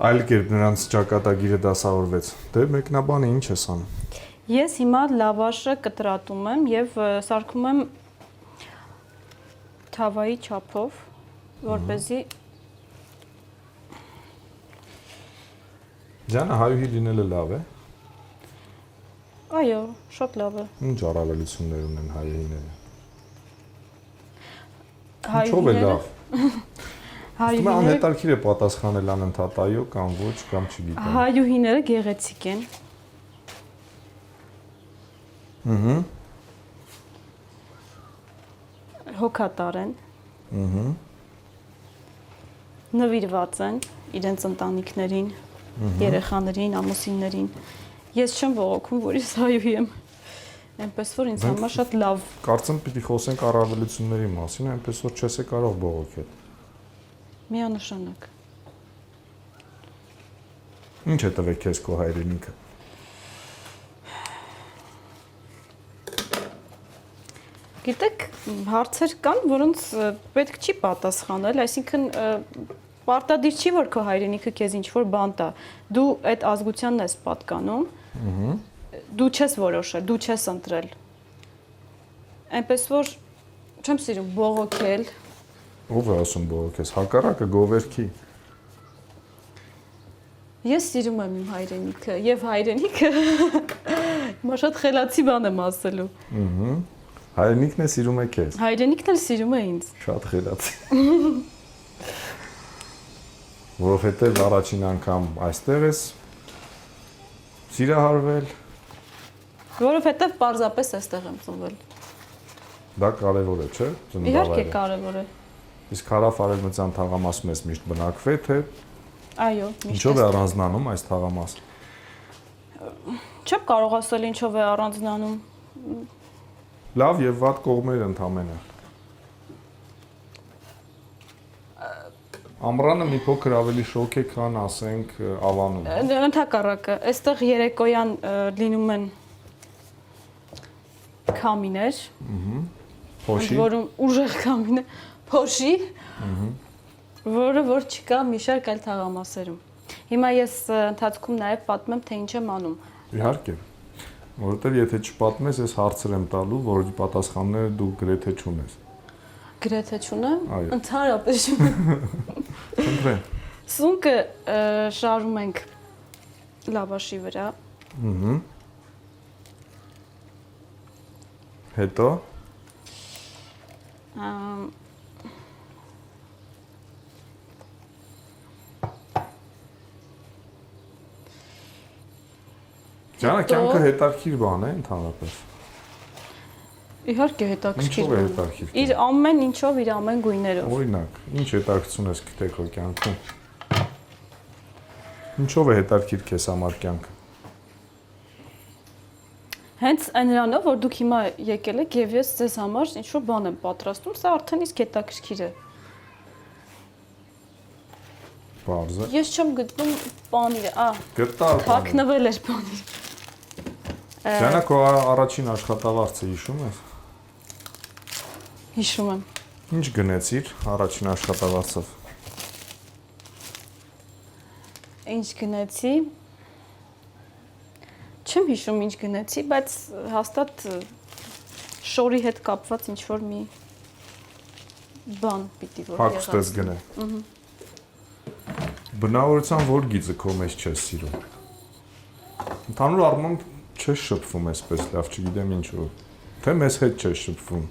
A: այլ կերպ նրանց ճակատագիրը դասավորվեց։ Դե մեկնաբանը ինչ ես անում։
B: Ես հիմա լավաշը կտրատում եմ եւ սարքում եմ թավայի չափով, որպեսզի
A: Ջանը հայուհի լինելը լավ է։
B: Այո, շատ լավ է։
A: Ինչ առավելություններ ունեն հայուհիները։ Ինչով է
B: Հայուհիները
A: լավ։ Հիմա անհետաքրքիր է պատասխանել անընդհատ այո կամ ոչ կամ չգիտեմ։
B: Հայուհիները գեղեցիկ են։ Հոգատար են։ Նվիրված են իրենց ընտանիքներին, երեխաներին, ամուսիններին։ Ես չեմ ողոքում, որ ես հայուհի եմ։ Այնպես որ ինձ համար շատ լավ։
A: Կարծեմ պիտի խոսենք առավելությունների մասին, այնպես որ չես է կարող բողոքել։
B: Միանշանակ։
A: Ինչ է տվել քեզ քո հայրենիքը։
B: Գիտեք, հարցեր կան, որոնց պետք չի պատասխանել, այսինքն պարտադիր չի, որ քո հայրենիքը քեզ ինչ-որ բան տա։ Դու այդ ազգությանն ես պատկանում։ Դու չես որոշել, դու չես ընտրել։ Այնպես որ չեմ սիրում բողոքել։
A: Ով է ասում բողոքես, հակառակը գովերքի։
B: Ես սիրում եմ իմ հայրենիքը եւ հայրենիքը հիմա շատ խելացի բան եմ ասելու։
A: Հայրենիքն է սիրում է քեզ։
B: Հայրենիքն էլ սիրում է ինձ։
A: Շատ խելացի։ Որովհետև առաջին անգամ այստեղ ես սիրահարվել։
B: Որովհետև պարզապես այստեղ եմ ծնվել։
A: Դա կարևոր է, չէ՞։
B: Իհարկե կարևոր է։
A: Իսկ հարավ-արևմտյան թաղամասում ես միշտ բնակվել, թե
B: Այո, միշտ։
A: ինչով է առանձնանում այս թաղամասը։
B: Չեմ կարող ասել ինչով է առանձնանում։
A: Լավ եւ վատ կողմեր ընդամենը։ Ամռանը մի փոքր ավելի շոկ է, քան ասենք Ավանում։
B: Ընդհակառակը, այստեղ երեկոյան լինում են քամիներ։
A: Փոշի։
B: Որում ուժեղ քամին է, փոշի։ Որը որ չկա մի շարք այլ թաղամասերում։ Հիմա ես ընթացքում նաև պատմեմ, թե ինչ եմ անում։
A: Իհարկե։ Որովհետև եթե չպատմես, ես հարցեր եմ տալու, որի պատասխանները դու գրեթե չունես։
B: Գրեթե չունեմ։
A: Այո։
B: Ընդհանրապես չունեմ։
A: Խնդրեմ։
B: Սունկը շարում ենք լավաշի վրա։
A: Հետո Ջանը կյանքը հետաքրքիր բան է ընդհանրապես։
B: Իհարկե հետաքրքիր։
A: Ինչով է հետաքրքիր։
B: Իր ամեն ինչով, իր ամեն գույներով։
A: Օրինակ, ինչ հետաքրքրություն ես գտեք քո կյանքում։ Ինչով է հետաքրքիր քեզ համար կյանքը։
B: Հենց այնրանով, որ դուք հիմա եկել եք եւ ես ձեզ համար ինչ-որ բան եմ պատրաստում, սա արդեն իսկ հետաքրքիր է։
A: Բարձր։
B: Ես չեմ գտնում պանիրը,
A: Գտար։
B: թաքնվել էր պանիրը։
A: Ջանա քո առաջին աշխատավարձը հիշում ես։
B: Հիշում եմ։
A: Ինչ գնեցիր առաջին աշխատավարձով։
B: Ինչ գնեցի։ Չեմ հիշում ինչ գնեցի, բայց հաստատ շորի հետ կապված ինչ որ մի բան պիտի որ եղած։
A: Հագուստես գնե։ Բնավորության որ գիծը քո մեջ չես սիրում։ Ընդհանուր առմամբ չես շփվում այսպես լավ, չգիտեմ ինչու։ Թե մեզ հետ չես շփվում։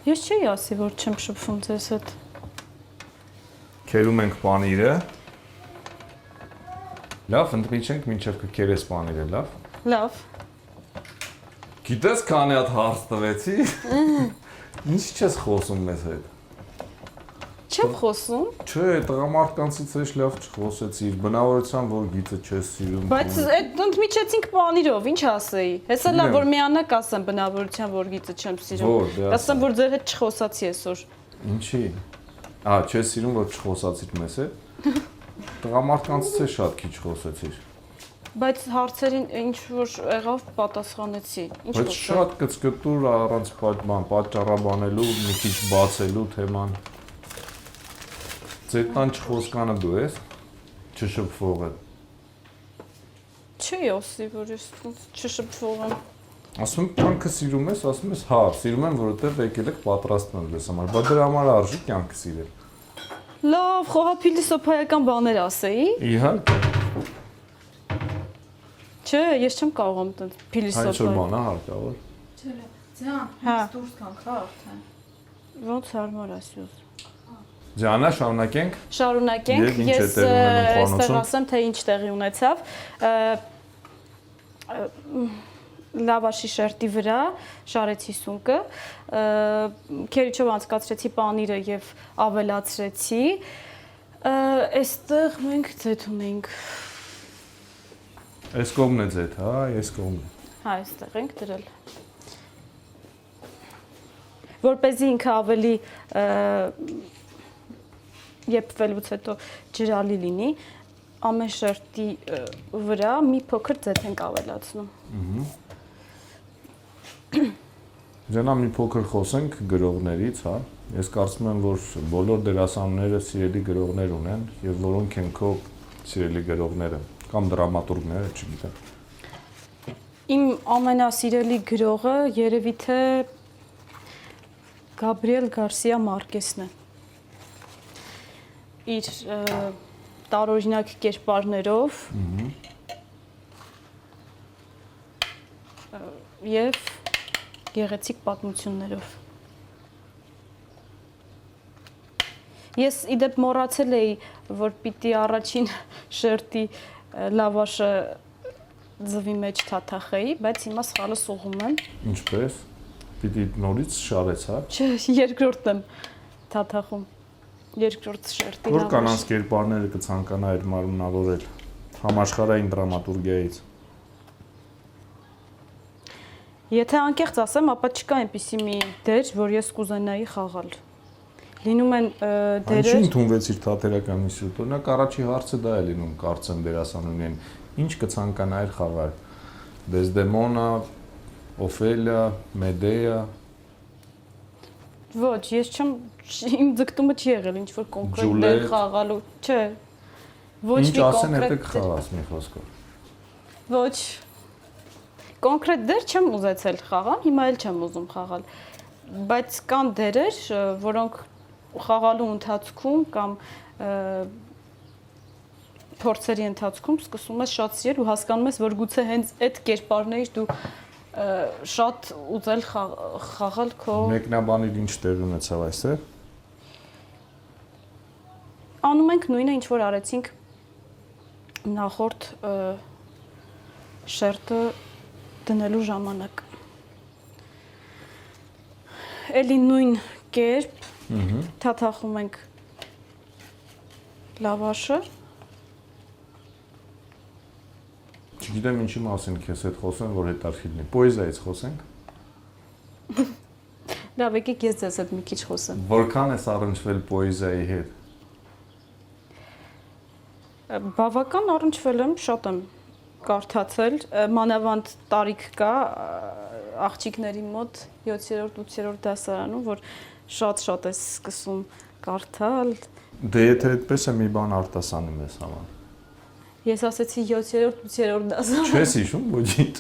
B: Ես չի ասի, որ չեմ շփվում ձեզ հետ։
A: Քերում ենք պանիրը։ Լավ, ընդմիջենք մինչև կքերես պանիրը, լավ։
B: Լավ։
A: Գիտես քանի հատ հարց տվեցի։ Ինչ չես խոսում մեզ հետ։
B: Չեմ խոսում։
A: Չէ, տղամարդկանցից էշ լավ չխոսեցիր, բնավորության որ գիծը չես սիրում։
B: Բայց այդ ընդմիջեցինք պանիրով, ինչ ասեի։ Հեսա լավ որ միանակ ասեմ բնավորության որ գիծը չեմ սիրում։ Ասեմ որ ձեր հետ չխոսացի այսօր։
A: Ինչի։ Չես սիրում որ չխոսացիր մեզ հետ։ Տղամարդկանցից է շատ քիչ խոսեցիր։
B: Բայց հարցերին ինչ որ եղավ պատասխանեցի։ Ինչ
A: Բայց շատ կծկտուր առանց պատճառաբանելու, մի քիչ բացելու թեման։ Ձետնան չխոսկանը դու ես, չշփվողը։
B: Չի ասի որ ես չշփվող եմ։
A: Ասում եմ կյանքը սիրում ես, ասում ես հա, սիրում եմ, որովհետև եկել եք պատրաստվել ես համար, բայց դրա համար արժի կյանքը սիրել։
B: Լավ, խոհափիլիսոփայական բաներ ասեի։
A: Իհարկե։
B: Չէ, ես չեմ կարողam փիլիսոփայ։
A: Այսօր բան է հարկավոր։
C: Չէ, ձյան,
B: Հա։
C: դուրս կանք հա արդեն։
B: Ոնց հարմար ասյուս։
A: Ջանա, շարունակենք։
B: Շարունակենք։
A: Եվ ինչ է
B: Ես
A: տեղի ունենում
B: այստեղ
A: խոհանոցում։
B: ասեմ, թե ինչ տեղի ունեցավ։ Լավաշի շերտի վրա շարեցի սունկը, քերիչով անցկացրեցի պանիրը եւ ավելացրեցի։ Այստեղ մենք ձեթ ունենք։
A: Այս կողմն է ձեթ, հա, այս կողմն։
B: Հա, այստեղ ենք դրել։ Որպեսզի ինքը ավելի եփվելուց հետո ջրալի լինի, ամեն շերտի վրա մի փոքր ձեթ ենք ավելացնում։
A: Ջանա մի փոքր խոսենք գրողներից, հա։ Ես կարծում եմ, որ բոլոր դերասանները սիրելի գրողներ ունեն եւ որոնք են քո սիրելի գրողները կամ դրամատուրգները, չգիտեմ։
B: Իմ ամենասիրելի գրողը երևի թե Գաբրիել Գարսիա Մարկեսն է։ Իր տարօրինակ կերպարներով եւ գեղեցիկ պատմություններով։ Ես իդեպ մոռացել էի, որ պիտի առաջին շերտի լավաշը ձվի մեջ թաթախեի, բայց հիմա սխալը սողում եմ։
A: Ինչպես։ Պիտի նորից շարեց, հա։
B: Չէ, երկրորդն եմ թաթախում։ Երկրորդ շերտի
A: Որ կանանց կերպարները կցանկանայր մարմնավորել համաշխարհային դրամատուրգիայից։
B: Եթե անկեղծ ասեմ, ապա չկա այնպիսի մի դեր, որ ես կուզենայի խաղալ։ Լինում են դերեր։
A: Ինչի ընդունվեցիր թատերական ինստիտուտ։ Օրինակ առաջի հարցը դա է լինում, կարծեմ դերասանուհին, ինչ կցանկանայիր խաղալ։ Դեզդեմոնա, Օֆելիա, Մեդեա։
B: Ոչ, ես չեմ իմ ձգտումը չի եղել ինչ որ կոնկրետ դեր խաղալու, չէ։ Ոչ մի
A: կոնկրետ։ Ինչ ասեն,
B: կոնկրետ
A: հետո կխաղաս մի խոսքով։
B: Ոչ։ Կոնկրետ դեր չեմ ուզեցել խաղալ, հիմա էլ չեմ ուզում խաղալ։ Բայց կան դերեր, որոնք խաղալու ընթացքում կամ փորձերի ընթացքում սկսում ես շատ սիրել ու հասկանում ես, որ գուցե հենց այդ կերպարներից դու շատ ուզել խաղալ քո
A: Մեկնաբանիր ինչ տեղ ունեցավ այստեղ։
B: Անում ենք նույնը, ինչ որ արեցինք նախորդ շերտը դնելու ժամանակ։ Էլի նույն կերպ թաթախում ենք լավաշը։
A: Չգիտեմ ինչի մասին քեզ հետ խոսեմ, որ հետարքիր լինի։ Պոեզիայից խոսենք։
B: Լավ, եկեք ես ձեզ հետ մի քիչ խոսեմ։
A: Որքան ես առնչվել պոեզիայի հետ։
B: Բավական առնչվել եմ, շատ եմ կարդացել, մանավանդ տարիք կա աղջիկների մոտ 7-րդ, 8-րդ դասարանում, որ շատ է սկսում կարդալ։
A: Դե եթե այդպես է մի բան արտասանում ես համար։
B: Ես ասեցի 7-րդ, 8-րդ դասարանում։
A: Չես հիշում ոչինչ։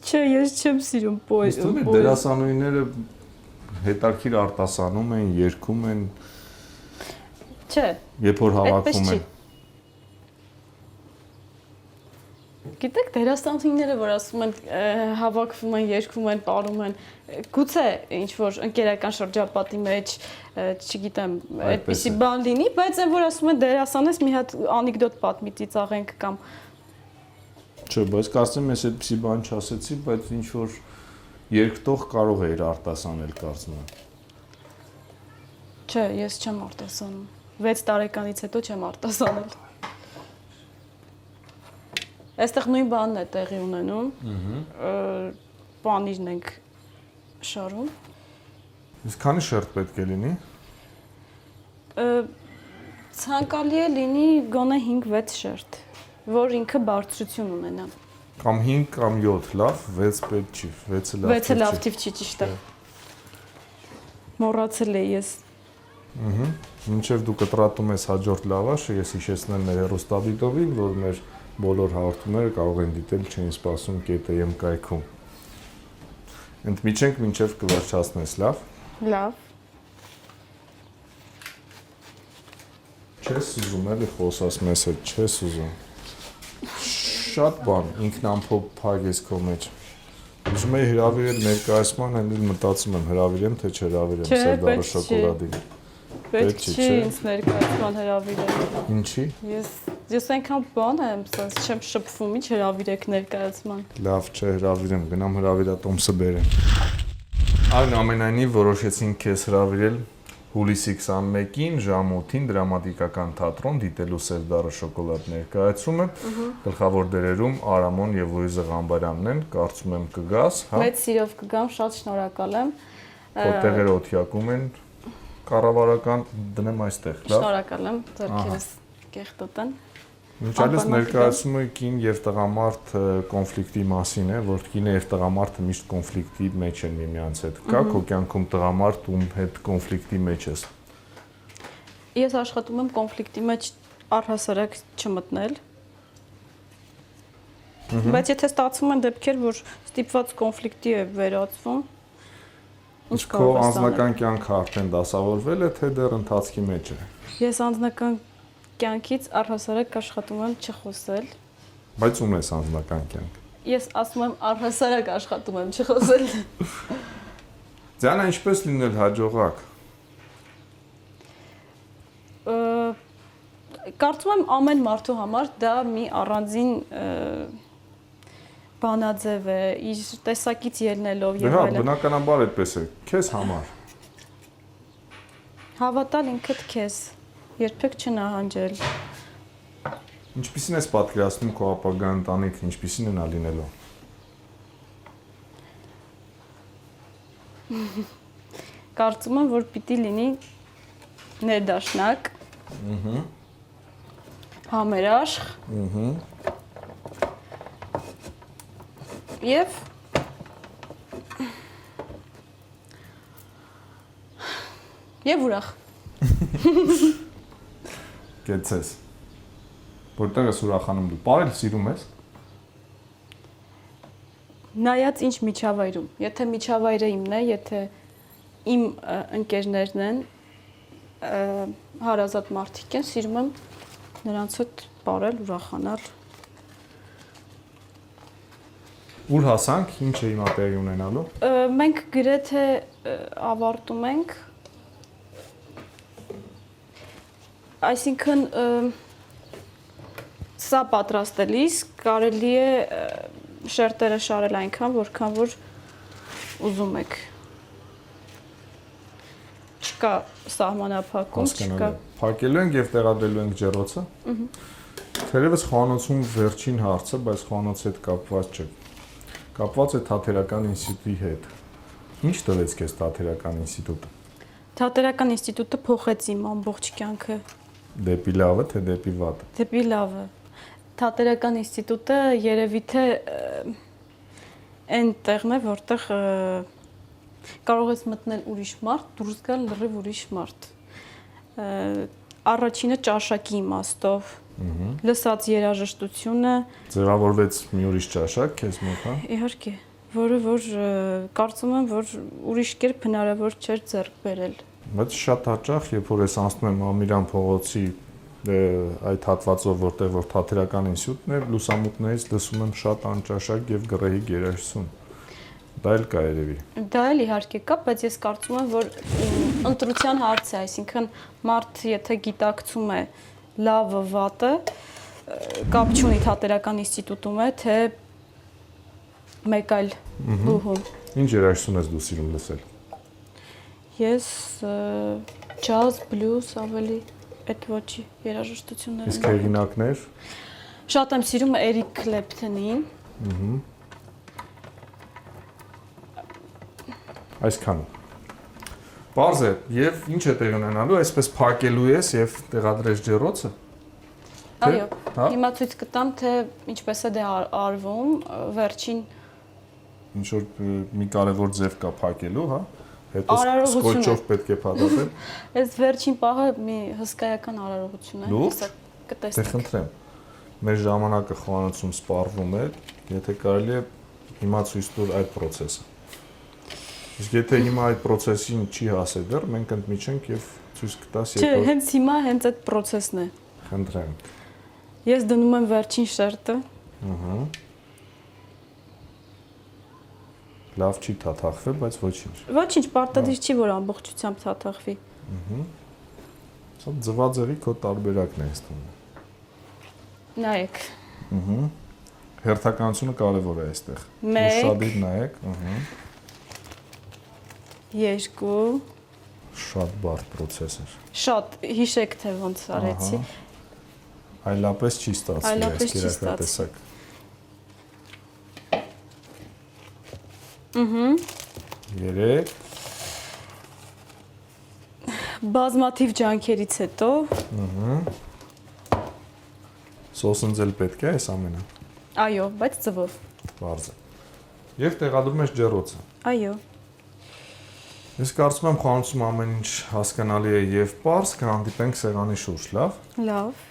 B: Չէ, ես չեմ սիրում պոեզիա։
A: Դերասանուհիները հետարքիր արտասանում են, երգում են։
B: Չէ։
A: Երբ որ հավաքում են։
B: Գիտեք, դերասանուհիները, որ ասում են հավաքվում են, երգում են, պարում են, գուցե ինչ որ ընկերական շրջապատի մեջ, չգիտեմ, այդպիսի բան լինի, բայց այն որ ասում են դերասան ես, մի հատ անեկդոտ պատմի ծիծաղենք կամ
A: Չէ, բայց կարծեմ ես այդպիսի բան չասեցի, բայց ինչ որ երգտող կարող է իր արտասանել կարծում եմ։
B: Չէ, ես չեմ արտասանում։ 6 տարեկանից հետո չեմ արտասանել։ Այստեղ նույն բանն է տեղի ունենում։ Պանիրն ենք շարում։
A: Իսկ քանի շերտ պետք է լինի։
B: Ցանկալի է լինի գոնե 5-6 շերտ, որ ինքը բարձրություն ունենա։
A: Կամ 5 կամ 7, լավ, 6 պետք չի, 6-ը լավ։
B: 6-ը լավ թիվ չի, ճիշտ է։ Մոռացել եմ ես։
A: Մինչև դու կտրատում ես հաջորդ լավաշը, ես հիշեցնեմ մեր հեռուստադիտողին, որ մեր բոլոր հաղորդումները կարող են դիտել Չէին սպասում ԿՏՄ կայքում։ Ընդմիջենք մինչև կվերջացնես, լավ։
B: Լավ։
A: Չես ուզում էլի խոսած մեզ հետ, չես ուզում։ Շատ բան ինքնամփոփ փակ ես քո մեջ։ Ուզում եի հրավիրել ներկայացման, այնպես մտածում եմ հրավիրեմ թե չհրավիրեմ Սերդարը շոկոլադին։
B: Պետք չի ինձ ներկայացման հրավիրել։
A: Ինչի։
B: Ես այնքան բան եմ, ասես չեմ շփվում, ինչ հրավիրեք ներկայացման։
A: Լավ, չէ, հրավիրեմ, գնամ հրավիրատոմսը բերեմ։ Այնուամենայնիվ որոշեցինք քեզ հրավիրել հուլիսի 21-ին ժամ 8-ին դրամատիկական թատրոն դիտելու Սերդարը շոկոլադ ներկայացումը։ Գլխավոր դերերում Արամոն եւ Լուիզա Ղամբարյանն են, կարծում եմ կգաս, հա։
B: Մեծ սիրով կգամ, շատ շնորհակալ եմ։
A: Որտեղերը օթյակում են կառավարական դնեմ այստեղ, լավ։
B: Շնորհակալ եմ, ձեռքերս կեղտոտ են։
A: Ինչալես ներկայացումը կին եւ տղամարդ կոնֆլիկտի մասին է, որ կինը եւ տղամարդը միշտ կոնֆլիկտի մեջ են միմյանց հետ։ Կա քո կյանքում տղամարդ ում հետ կոնֆլիկտի մեջ ես։
B: Ես աշխատում եմ կոնֆլիկտի մեջ առհասարակ չմտնել։ Բայց եթե ստացվում են դեպքեր, որ ստիպված կոնֆլիկտի է վերածվում, ինչ
A: Քո
B: կարող ես
A: անձնական կյանքը արդեն դասավորվել է, թե դեռ ընթացքի մեջ է։
B: Ես անձնական կյանքից առհասարակ աշխատում եմ չխոսել։
A: Բայց ում ես անձնական կյանք։
B: Ես ասում եմ առհասարակ աշխատում եմ չխոսել։
A: Ձյանը ինչպես լինել հաջողակ։
B: Կարծում եմ ամեն մարդու համար դա մի առանձին բանաձև է, իր տեսակից ելնելով եւ այլն։
A: Հա, բնականաբար այդպես է։ Քեզ համար։
B: Հավատալ ինքդ քեզ, երբեք չնահանջել։
A: Ինչպիսին ես պատկերացնում քո ապագա ընտանիքը, ինչպիսին է նա լինելու։
B: Կարծում եմ, որ պիտի լինի ներդաշնակ։ Համերաշխ։ Եվ ուրախ։
A: Կեցես։ Որտեղ ես ուրախանում դու։ Պարել սիրում ես։
B: Նայած ինչ միջավայրում։ Եթե միջավայրը իմն է, եթե իմ ընկերներն են, հարազատ մարդիկ են, սիրում եմ նրանց հետ պարել, ուրախանալ։
A: Ուր հասանք, ինչ է հիմա տեղի ունենալու։
B: Մենք գրեթե ավարտում ենք։ Այսինքն սա պատրաստելիս կարելի է շերտերը շարել այնքան, որքան որ ուզում եք։ Չկա սահմանափակում, չկա։
A: Փակելու ենք եւ տեղադրելու ենք ջեռոցը։ Թերևս խոհանոցում վերջին հարցը, բայց խոհանոցի հետ կապված չէ։ Կապված է Թատերական ինստիտուտի հետ։ Ինչ տվեց քեզ Թատերական ինստիտուտը։
B: Թատերական ինստիտուտը փոխեց իմ ամբողջ կյանքը։
A: Դեպի լավը, թե դեպի վատը։
B: Դեպի լավը։ Թատերական ինստիտուտը երևի թե այն տեղն է, որտեղ կարող ես մտնել ուրիշ մարդ, դուրս գալ լրիվ ուրիշ մարդ։ Առաջինը ճաշակի իմաստով, լսած երաժշտությունը,
A: ձևավորվեց մի ուրիշ ճաշակ քեզ մոտ, հա։
B: Իհարկե, որը որ կարծում եմ, որ ուրիշ կերպ հնարավոր չէր ձեռք բերել։
A: Բայց շատ հաճախ, երբ որ ես անցնում եմ Ամիրան փողոցի այդ հատվածով, որտեղ որ Թատերական ինստիտուտն է, լուսամուտներից լսում եմ շատ անճաշակ եւ գրեհիկ երաժշտություն։ Դա էլ կա երևի։
B: Դա էլ իհարկե կա, բայց ես կարծում եմ, որ ընտրության հարց է, այսինքն մարդ եթե գիտակցում է լավը, վատը, կապ չունի Թատերական ինստիտուտում է, թե մեկ այլ բուհում։
A: Ինչ երաժշտություն ես դու սիրում լսել։
B: Ես ջազ, բլյուզ, ավելի այդ ոչի երաժշտություններ։
A: Իսկ հեղինակներ։
B: Շատ եմ սիրում Էրիկ Քլեպթոնին։
A: Այսքան։ Պարզ է, եւ ինչ է տեղի ունենալու, այսպես փակելու ես եւ տեղադրես ջեռոցը։
B: Այո, հիմա ցույց կտամ, թե ինչպես է դա արվում, վերջին
A: ինչ որ մի կարևոր ձև կա փակելու, հա։ Հետո
B: Արարողություն է։
A: սկոչով պետք է փաթաթել։
B: Այս վերջին պահը մի հսկայական արարողություն է։
A: Լուրջ։
B: Հեսա
A: Դե
B: կտեսնենք։
A: խնդրեմ։ Մեր ժամանակը խոհանոցում սպառվում է, եթե կարելի է հիմա ցույց տուր այդ process-ը։ Իսկ եթե հիմա այդ process-ին չի հասել դեռ, մենք ընդմիջենք եւ ցույց կտաս
B: Չէ, հենց հիմա հենց այդ process-ն է։
A: Խնդրեմ։
B: Ես դնում եմ վերջին շերտը։
A: Ահա։ Լավ չի թաթախվել, բայց ոչինչ։
B: Ոչինչ, պարտադիր չի, որ ամբողջությամբ թաթախվի։
A: Սա ձվածեղի քո տարբերակն է ստում։
B: Նայեք։
A: Հերթականությունը կարևոր է այստեղ։
B: Մեկ։
A: Ուշադիր նայեք,
B: Երկու։
A: Շատ բարդ process է։
B: Շատ հիշեք թե ոնց արեցի։
A: Այլապես չի ստացվի
B: Այլապես
A: այս
B: չի
A: կերակրատեսակ։ Երեք։
B: Բազմաթիվ ջանքերից հետո
A: Սոսնձել պետք է այս ամենը։
B: այո, բայց ծվով։
A: Բարձ է։ Եվ տեղադրում ես ջեռոցը։
B: Այո։
A: Ես կարծում եմ խոհանոցում ամեն ինչ հասկանալի է եւ պարզ, կհանդիպենք սեղանի շուրջ, լավ։
B: Լավ։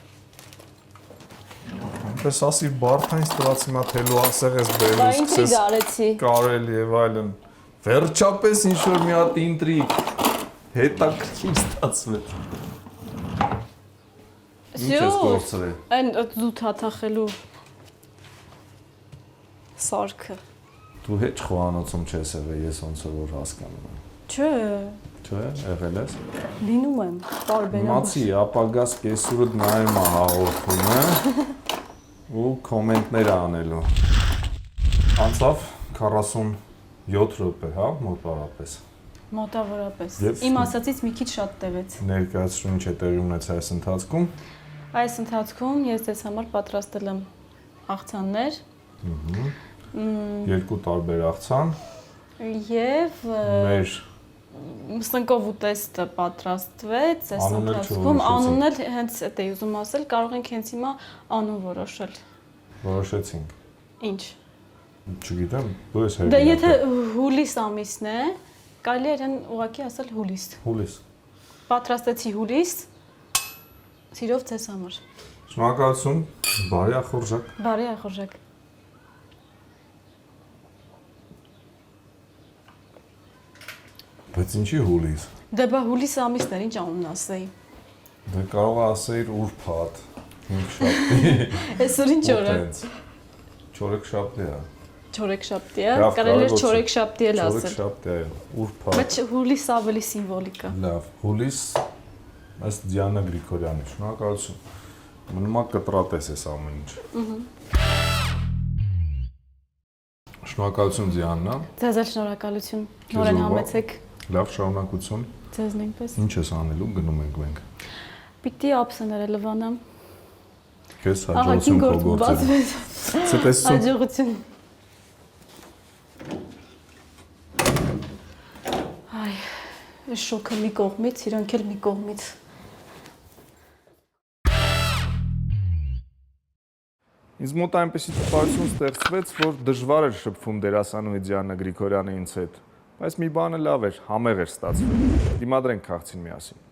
A: Այնպես ասի բարթային ստված հիմա թելու ասեղ ես
B: Դա
A: բերում,
B: ինտրիգ արեցի։
A: կարել եւ այլն։ Վերջապես ինչ որ մի հատ ինտրիգ հետաքրքիր ստացվեց։ Ինչ ես գործրել։
B: Այն դու թաթախելու սարքը։
A: Դու հետ խոհանոցում չես եղել, ես ոնց որ հասկանում եմ։
B: Չէ,
A: Չէ, եղել ես։
B: լինում եմ տարբերակ։
A: Մացի ապագաս կեսուրդ նայում է հաղորդումը ու կոմենտներ անելու։ Անցավ 47 րոպե, հա, մոտավորապես։
B: Մոտավորապես։
A: Եվ-
B: Իմ ասածից մի քիչ շատ տևեց։
A: Ներկայացրու ինչ է տեղի ունեցել այս ընթացքում։
B: Այս ընթացքում ես ձեզ համար պատրաստել եմ աղցաններ։
A: Երկու տարբեր աղցան,
B: Եվ
A: Մեր
B: սնկով ուտեստը պատրաստվեց, այս
A: Անունն էլ
B: ընթացքում
A: չորոշեցինք։
B: անունն էլ հենց այդ էի ուզում ասել, կարող ենք հենց հիմա անուն որոշել։
A: որոշեցինք։
B: Ինչ։
A: Չգիտեմ, դու ես
B: Դե
A: հեղինակ։
B: եթե հուլիս ամիսն է, կարելի է իրեն ուղղակի ասել հուլիս։
A: Հուլիս։
B: Պատրաստեցի հուլիս։ Սիրով ձեզ համար։
A: Շնորհակալություն, բարի ախորժակ։
B: Բարի ախորժակ։
A: Բայց ինչի հուլիս։
B: Դե բա հուլիս ամիսն էր, ինչ անուն ասեի։
A: Դե կարող է ասեիր ուրբաթ, 5 շաբթի։
B: Այսօր ինչ օր է։
A: Չորեքշաբթի է։
B: Չորեքշաբթի է,
A: Լավ,
B: կարելի է
A: կարող է
B: չորեքշաբթի էլ ասել։
A: Չորեքշաբթի է, ուրբաթ։
B: Բայց հուլիս ավելի սիմվոլիկ է։
A: Լավ, հուլիս ըստ Դիանա Գրիգորյանի, շնորհակալություն։ Մնում է կտրատես այս ամեն ինչ։ Շնորհակալություն Դիանա։
B: Ձեզ էլ շնորհակալություն։
A: Քեզ
B: Նորեն
A: ուրվա։
B: համեցեք։
A: Լավ շարունակություն։
B: Ձեզ նույնպես։
A: Ինչ ես անելու, գնում ենք մենք։
B: Պիտի ափսեները լվանամ։
A: Քեզ
B: Ահագին
A: հաջողություն քո
B: գործ
A: գործերում։
B: բացվեց։
A: Ցտեսություն։
B: Հաջողություն։ Այ, այս շոկը մի կողմից, իրանք էլ մի կողմից։
A: Ինձ մոտ այնպեսի տպավորություն ստեղծվեց, որ դժվար էր շփվում դերասանուհի Դիանա Գրիգորյանի ինձ հետ, բայց մի բանը լավ էր, համեղ էր ստացվել։ Դիմադրենք քաղցին միասին։